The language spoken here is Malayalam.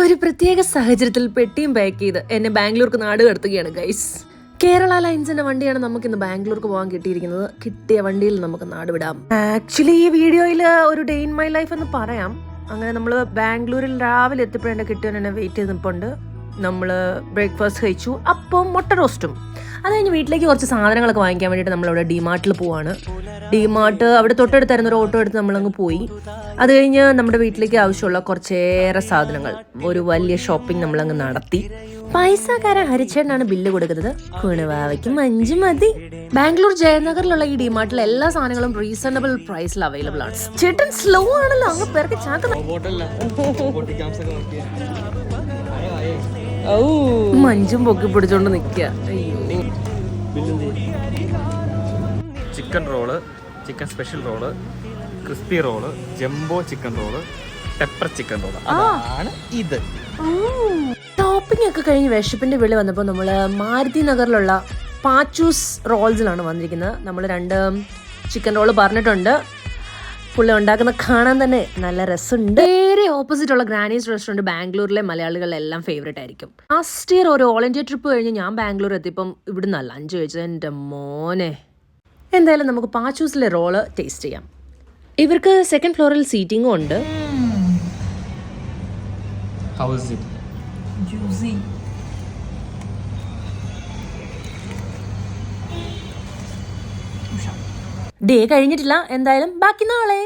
ഒരു പ്രത്യേക സാഹചര്യത്തിൽ പെട്ടിയും പാക്ക് ചെയ്ത് എന്നെ ബാംഗ്ലൂർക്ക് നാട് കടത്തുകയാണ് ഗൈസ്. കേരള ലൈൻസിന്റെ വണ്ടിയാണ് നമുക്ക് ഇന്ന് ബാംഗ്ലൂർക്ക് പോകാൻ കിട്ടിയിരിക്കുന്നത്. കിട്ടിയ വണ്ടിയിൽ നമുക്ക് നാട് വിടാം. ആക്ച്വലി ഈ വീഡിയോയിൽ ഒരു ഡേ ഇൻ മൈ ലൈഫ് എന്ന് പറയാം. അങ്ങനെ നമ്മൾ ബാംഗ്ലൂരിൽ രാവിലെ എത്തിയപ്പോഴെന്നെ കിട്ടിയവൻ എന്നെ വെയിറ്റ് ചെയ്ത് നിൽപ്പുണ്ട്. നമ്മൾ ബ്രേക്ക്ഫാസ്റ്റ് കഴിച്ചു, അപ്പം മുട്ട റോസ്റ്റും. അത് കഴിഞ്ഞ് വീട്ടിലേക്ക് കുറച്ച് സാധനങ്ങളൊക്കെ വാങ്ങിക്കാൻ വേണ്ടിയിട്ട് നമ്മളിവിടെ ഡിമാർട്ടിൽ പോവാണ്. ഡിമാർട്ട് അവിടെ തൊട്ടടുത്തായിരുന്നു, ഒരു ഓട്ടോ എടുത്ത് നമ്മളങ്ങ് പോയി. അത് കഴിഞ്ഞ് നമ്മുടെ വീട്ടിലേക്ക് ആവശ്യമുള്ള കുറച്ചേറെ സാധനങ്ങൾ, ഒരു വലിയ ഷോപ്പിംഗ് നമ്മളങ്ങ് നടത്തി. പൈസക്കാരൻ ഹരിച്ചേട്ടനാണ് ബില്ല് കൊടുക്കുന്നത്. കുണുവാവയ്ക്കും 5 മതി. ബാംഗ്ലൂർ ജയനഗറിലുള്ള ഈ ഡിമാർട്ടിൽ എല്ലാ സാധനങ്ങളും റീസണബിൾ പ്രൈസിൽ അവൈലബിൾ ആണ്. ചേട്ടൻ സ്ലോ ആണല്ലോ, അങ്ങ് പേർക്ക് മഞ്ചും പൊക്കി പിടിച്ചോണ്ട് നിക്കുക. Chicken roll, chicken special roll, crispy roll, jumbo chicken roll, pepper chicken roll, അതാണ് ഇത്. ഷോപ്പിംഗ് ഒക്കെ കഴിഞ്ഞ് വിശപ്പിന്റെ വിളി വന്നപ്പോൾ നമ്മള് മാരുതി നഗറിലുള്ള പാച്ചൂസ് റോൾസിലാണ് വന്നിരിക്കുന്നത്. നമ്മൾ 2 ചിക്കൻ റോള് പറഞ്ഞിട്ടുണ്ട്. പുള്ളി ഉണ്ടാക്കുന്ന കാണാൻ തന്നെ നല്ല രസമുണ്ട്. നേരെ ഓപ്പോസിറ്റ് ഉള്ള ഗ്രാനീസ് റെസ്റ്റോറൻറ്റ് ബാംഗ്ലൂരിലെ മലയാളികളെല്ലാം ഫേവറേറ്റ് ആയിരിക്കും. ലാസ്റ്റ് ഇയർ ഒരു ഓൾ ഇന്ത്യ ട്രിപ്പ് കഴിഞ്ഞ് ഞാൻ ബാംഗ്ലൂർ എത്തിയപ്പം ഇവിടുന്ന് ലഞ്ച് കഴിച്ചത്. എൻ്റെ മോനെ, എന്തായാലും നമുക്ക് പാച്ചൂസിലെ റോള് ടേസ്റ്റ് ചെയ്യാം. ഇവർക്ക് 2nd ഫ്ലോറിൽ സീറ്റിംഗും ഉണ്ട്. ഡേ കഴിഞ്ഞിട്ടില്ല, എന്തായാലും ബാക്കി നാളെ.